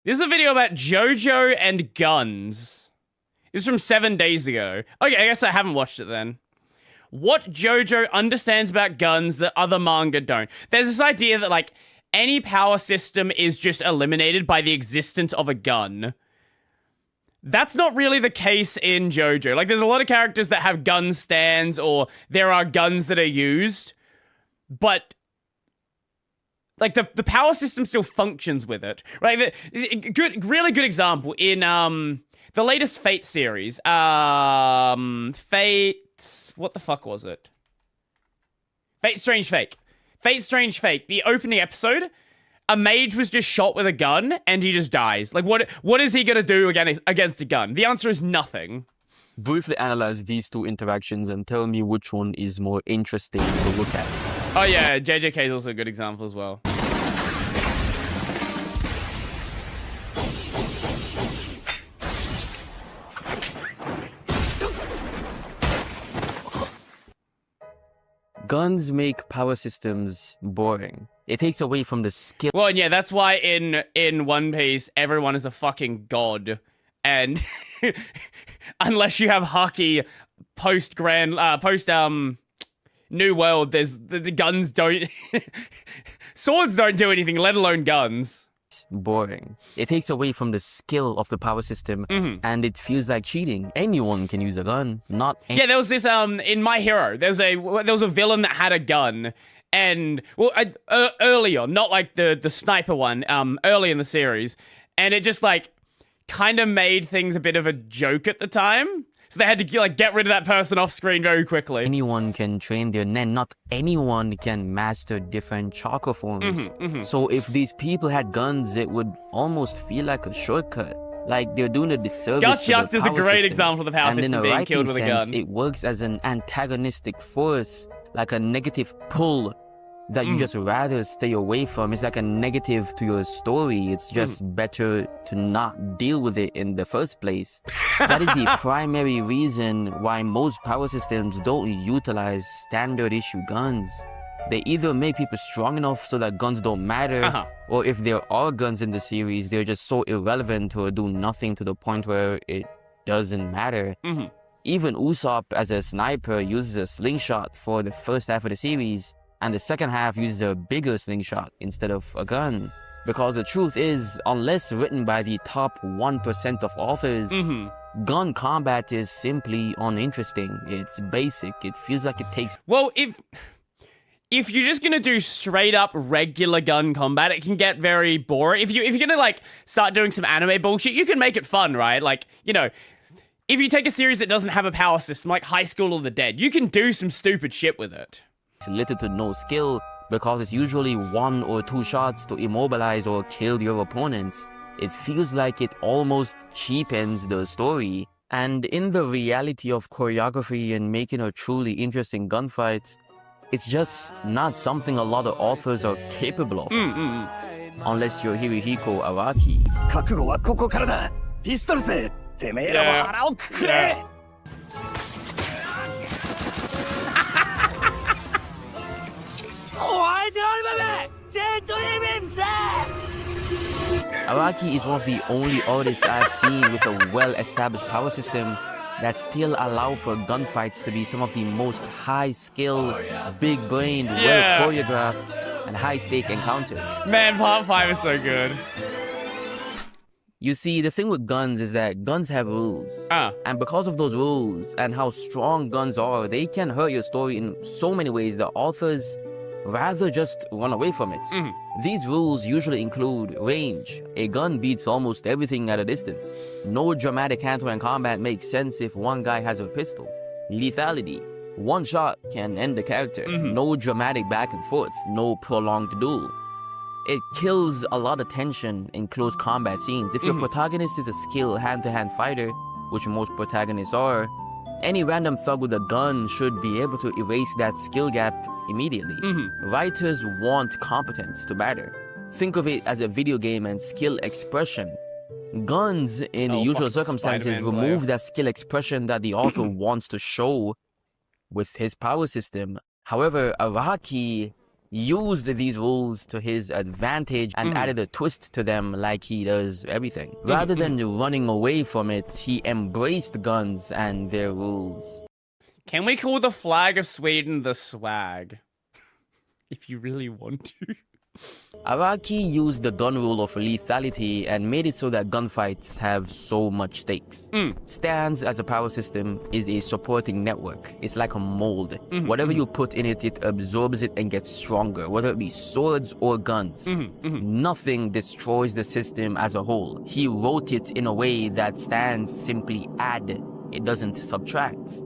This is a video about Jojo and guns. This is from 7 days ago. Okay, I guess I haven't watched it then. What Jojo understands about guns that other manga don't. There's this idea that, like, any power system is just eliminated by the existence of a gun. That's not really the case in Jojo. Like, there's a lot of characters that have gun stands, or there are guns that are used, but like the power system still functions with it, right? Really good example in the latest Fate series. Fate, what the fuck was it? Fate Strange Fate. Fate Strange Fate. The opening episode, a mage was just shot with a gun and he just dies. Like, what is he gonna do against a gun? The answer is nothing. Briefly analyze these two interactions and tell me which one is more interesting to look at. Oh yeah, JJK is also a good example as well. Guns make power systems boring. It takes away from the skill. Well, yeah, that's why in One Piece everyone is a fucking god, and unless you have Haki post New World, there's the guns don't swords don't do anything, let alone guns. Boring. It takes away from the skill of the power system, and it feels like cheating. Anyone can use a gun, not yeah, there was this in My Hero. There was a villain that had a gun, and well, early on, not like the sniper one, early in the series, and it just like kind of made things a bit of a joke at the time. So they had to like get rid of that person off screen very quickly. Anyone can train their nen. Not anyone can master different chakra forms. So if these people had guns, it would almost feel like a shortcut. Like they're doing a disservice to the power is a great system. example of the power system being killed with a gun. It works as an antagonistic force, like a negative pull that you just rather stay away from. It's like a negative to your story. It's just better to not deal with it in the first place. That is the primary reason why most power systems don't utilize standard issue guns. They either make people strong enough so that guns don't matter, or if there are guns in the series, they're just so irrelevant or do nothing to the point where it doesn't matter. Even Usopp as a sniper uses a slingshot for the first half of the series, and the second half uses a bigger slingshot instead of a gun. Because the truth is, unless written by the top 1% of authors, gun combat is simply uninteresting. It's basic. It feels like it takes... Well, if you're just gonna do straight up regular gun combat, it can get very boring. If you're gonna like start doing some anime bullshit, you can make it fun, right? Like, you know, if you take a series that doesn't have a power system, like High School of the Dead, you can do some stupid shit with it. Little to no skill, because it's usually 1 or 2 shots to immobilize or kill your opponents. It feels like it almost cheapens the story. And in the reality of choreography and making a truly interesting gunfight, it's just not something a lot of authors are capable of. Unless you're Hirohiko Araki. Araki is one of the only artists I've seen with a well-established power system that still allow for gunfights to be some of the most high-skill, big-brained, well-choreographed, and high-stake encounters. Man, Part 5 is so good. You see, the thing with guns is that guns have rules. And because of those rules and how strong guns are, they can hurt your story in so many ways that authors rather just run away from it. These rules usually include range. A gun beats almost everything at a distance. No dramatic hand-to-hand combat makes sense if one guy has a pistol. Lethality. One shot can end the character. No dramatic back and forth. No prolonged duel. It kills a lot of tension in close combat scenes. If your protagonist is a skilled hand-to-hand fighter, which most protagonists are, any random thug with a gun should be able to erase that skill gap immediately. Writers want competence to matter. Think of it as a video game and skill expression. Guns, in usual circumstances, remove that skill expression that the author wants to show with his power system. However, Araki used these rules to his advantage and added a twist to them like he does everything. Rather than running away from it, he embraced guns and their rules. Can we call the flag of Sweden the swag? If you really want to. Araki used the gun rule of lethality and made it so that gunfights have so much stakes. Stands as a power system is a supporting network. It's like a mold. Whatever you put in it, it absorbs it and gets stronger, whether it be swords or guns. Nothing destroys the system as a whole. He wrote it in a way that stands simply add, it doesn't subtract.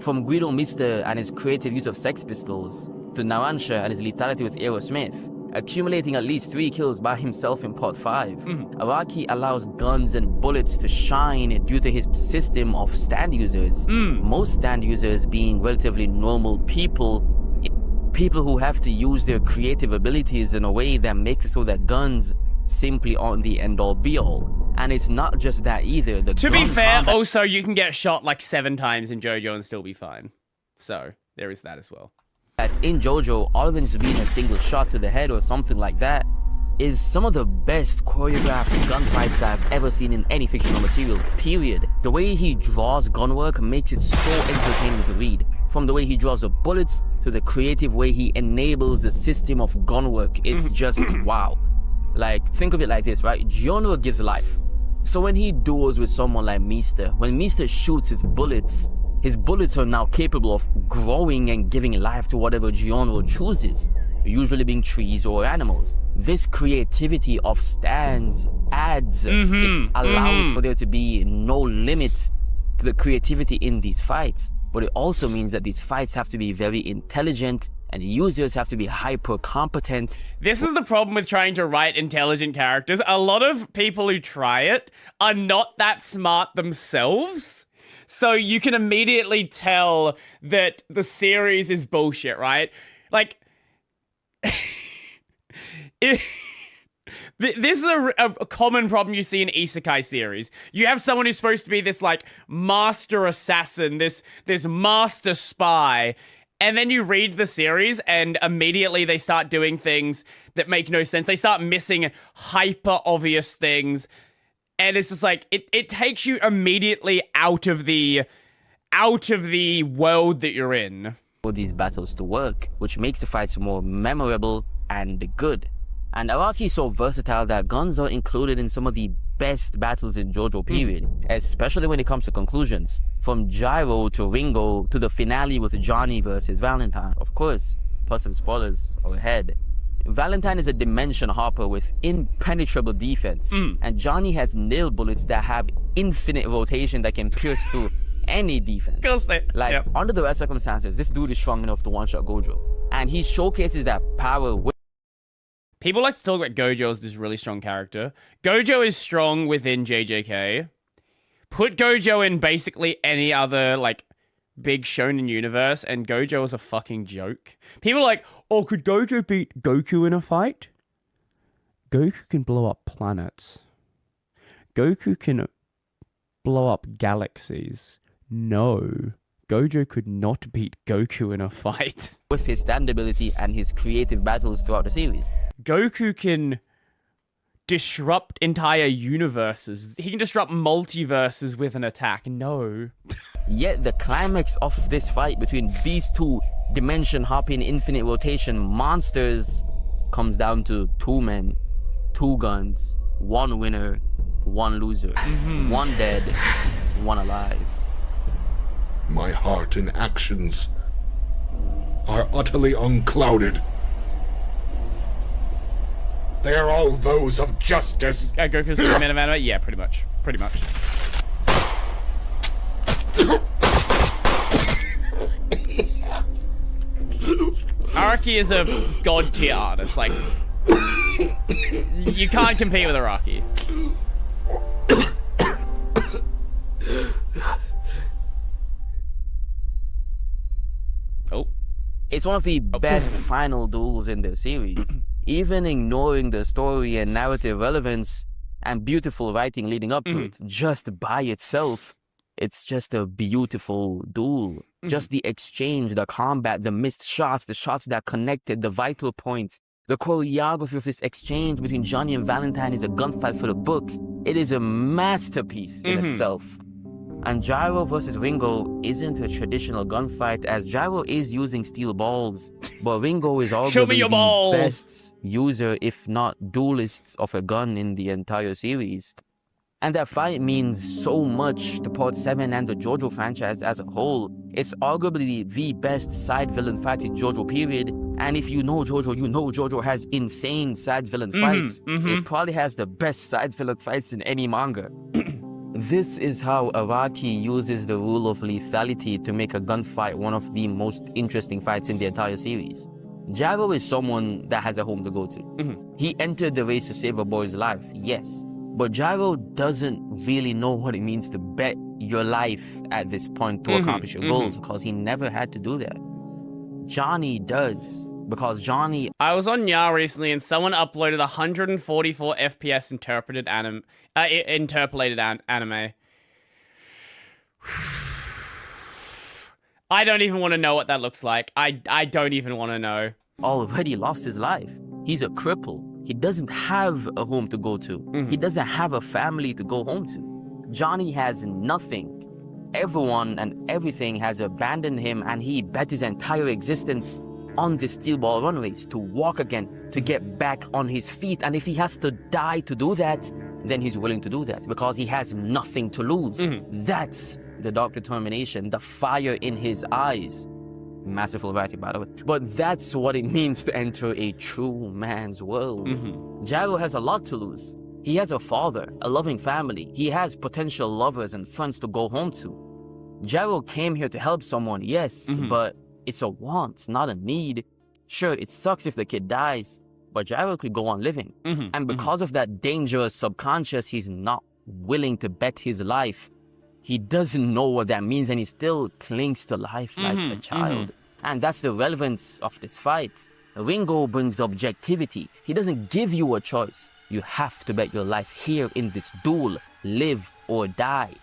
From Guido Mister and his creative use of Sex Pistols, to Narancia and his lethality with Aerosmith, accumulating at least 3 kills by himself in Part 5. Araki allows guns and bullets to shine due to his system of stand users. Most stand users being relatively normal people who have to use their creative abilities in a way that makes it so that guns simply aren't the end-all be-all. And it's not just that either. To be fair, also, you can get shot like 7 times in Jojo and still be fine. So, there is that as well. That in Jojo, other than just being a single shot to the head or something like that, is some of the best choreographed gunfights I've ever seen in any fictional material, period. The way he draws gun work makes it so entertaining to read. From the way he draws the bullets to the creative way he enables the system of gun work, it's just wow. Like, think of it like this, right? Genre gives life. So when he duels with someone like Mister, when Mister shoots his bullets are now capable of growing and giving life to whatever genre chooses, usually being trees or animals. This creativity of stands adds, it allows for there to be no limit to the creativity in these fights, but it also means that these fights have to be very intelligent and users have to be hyper competent. This is the problem with trying to write intelligent characters. A lot of people who try it are not that smart themselves. So you can immediately tell that the series is bullshit, right? Like, this is a common problem you see in isekai series. You have someone who's supposed to be this, like, master assassin, this master spy, and then you read the series and immediately they start doing things that make no sense. They start missing hyper obvious things. And it's just like, it takes you immediately out of the world that you're in. For these battles to work, which makes the fights more memorable and good. And Araki is so versatile that guns are included in some of the best battles in Jojo period, especially when it comes to conclusions. From Gyro to Ringo to the finale with Johnny versus Valentine. Of course, plus some spoilers are ahead. Valentine is a dimension hopper with impenetrable defense, and Johnny has nail bullets that have infinite rotation that can pierce through any defense. Under the right circumstances, this dude is strong enough to one-shot Gojo, and he showcases that power. People like to talk about Gojo as this really strong character. Gojo is strong within JJK. Put Gojo in basically any other, like, big shonen universe, and Gojo is a fucking joke. People are like, oh, could Gojo beat Goku in a fight? Goku can blow up planets. Goku can blow up galaxies. No, Gojo could not beat Goku in a fight. With his stand ability and his creative battles throughout the series. Goku can disrupt entire universes. He can disrupt multiverses with an attack. No. Yet the climax of this fight between these two dimension-hopping, infinite rotation monsters comes down to 2 men, 2 guns, 1 winner, 1 loser, 1 dead, 1 alive. My heart and actions are utterly unclouded. They are all those of justice. Goku's the man of anime? Yeah, pretty much. Pretty much. Araki is a god tier artist. Like, you can't compete with Araki. Oh. It's one of the best final duels in the series. Even ignoring the story and narrative relevance and beautiful writing leading up to it, just by itself, It's just a beautiful duel. Just the exchange, the combat, the missed shots, the shots that connected, the vital points. The choreography of this exchange between Johnny and Valentine is a gunfight for the books. It is a masterpiece in itself. And Gyro versus Ringo isn't a traditional gunfight, as Gyro is using steel balls, but Ringo is arguably the best user, if not duelist, of a gun in the entire series. And that fight means so much to Part 7 and the Jojo franchise as a whole. It's arguably the best side villain fight in Jojo period. And if you know Jojo, you know Jojo has insane side villain fights. It probably has the best side villain fights in any manga. This is how Araki uses the rule of lethality to make a gunfight one of the most interesting fights in the entire series. Gyro is someone that has a home to go to. He entered the race to save a boy's life, yes. But Gyro doesn't really know what it means to bet your life at this point to accomplish your goals, because he never had to do that. Johnny does, because Johnny... I was on Nya recently and someone uploaded 144 FPS interpolated anime. I don't even want to know what that looks like. I don't even want to know. Already lost his life. He's a cripple. He doesn't have a home to go to. He doesn't have a family to go home to. Johnny has nothing. Everyone and everything has abandoned him, and he bet his entire existence on the steel ball run race to walk again, to get back on his feet. And if he has to die to do that, then he's willing to do that because he has nothing to lose. That's the dark determination, the fire in his eyes. Masterful writing, by the way. But that's what it means to enter a true man's world. Gyro has a lot to lose. He has a father, a loving family. He has potential lovers and friends to go home to. Gyro came here to help someone, yes, but it's a want, not a need. Sure, it sucks if the kid dies, but Gyro could go on living. And because of that dangerous subconscious, he's not willing to bet his life. He doesn't know what that means, and he still clings to life like a child. And that's the relevance of this fight. Ringo brings objectivity. He doesn't give you a choice. You have to bet your life here in this duel, live or die.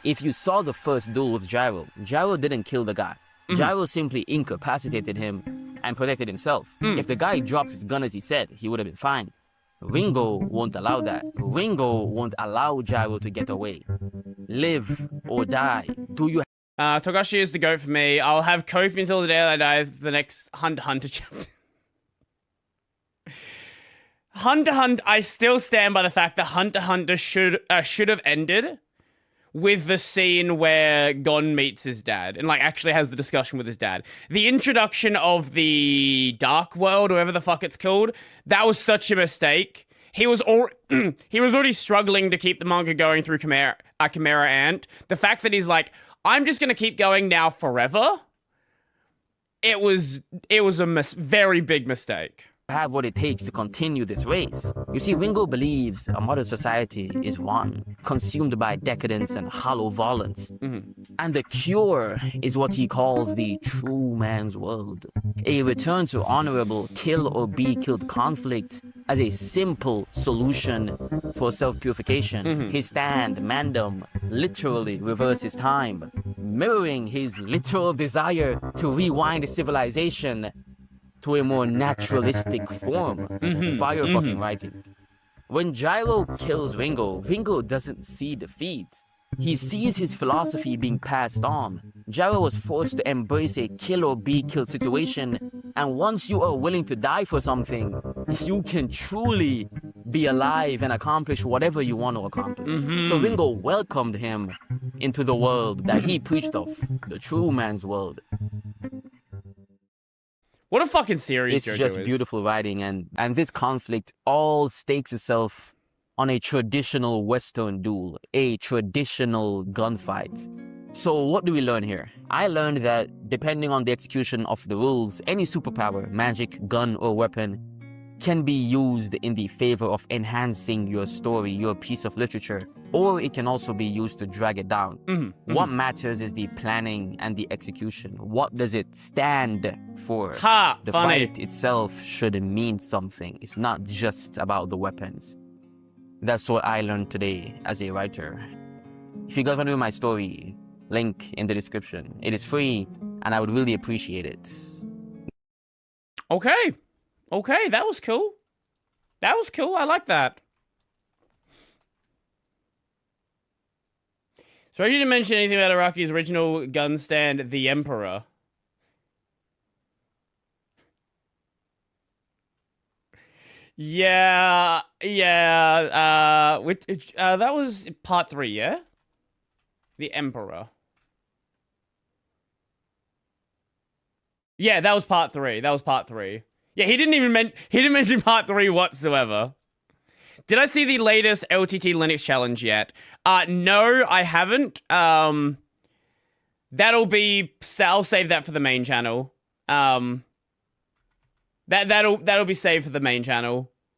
If you saw the first duel with Gyro, Gyro didn't kill the guy. Gyro simply incapacitated him and protected himself. If the guy dropped his gun as he said, he would have been fine. Ringo won't allow that. Ringo won't allow Gyro to get away. Live or die. Do you... Togashi is the GOAT for me. I'll have Kofi until the day I die, the next Hunter x Hunter chapter. Hunter x Hunter, I still stand by the fact that Hunter x Hunter should have ended with the scene where Gon meets his dad and like actually has the discussion with his dad. The introduction of the Dark World, or whatever the fuck it's called, that was such a mistake. He was already struggling to keep the manga going through Chimera Ant. The fact that he's like, I'm just gonna keep going now forever. It was a very big mistake. Have what it takes to continue this race. You see, Ringo believes a modern society is one, consumed by decadence and hollow violence. And the cure is what he calls the true man's world. A return to honorable kill or be killed conflict as a simple solution for self-purification. His stand, Mandem, literally reverses time, mirroring his literal desire to rewind civilization to a more naturalistic form. Fire fucking writing. When Gyro kills Ringo, Ringo doesn't see defeat. He sees his philosophy being passed on. Gyro was forced to embrace a kill or be killed situation, and once you are willing to die for something, you can truly be alive and accomplish whatever you want to accomplish. So Ringo welcomed him into the world that he preached of, the true man's world. What a fucking series it's Jojo just is. Beautiful writing, and this conflict all stakes itself on a traditional Western duel, a traditional gunfight. So what do we learn here? I learned that depending on the execution of the rules, any superpower, magic, gun, or weapon can be used in the favor of enhancing your story, your piece of literature, or it can also be used to drag it down. What matters is the planning and the execution. What does it stand for? The fight itself should mean something. It's not just about the weapons. That's what I learned today as a writer. If you guys want to read my story, link in the description. It is free, and I would really appreciate it. Okay. Okay, that was cool. That was cool. I like that. So I didn't mention anything about Araki's original gun stand, the Emperor. Yeah, that was part 3, yeah? The Emperor. Yeah, that was part 3. That was part 3. Yeah, he didn't mention part 3 whatsoever. Did I see the latest LTT Linux challenge yet? No, I haven't. I'll save that for the main channel. That'll be saved for the main channel.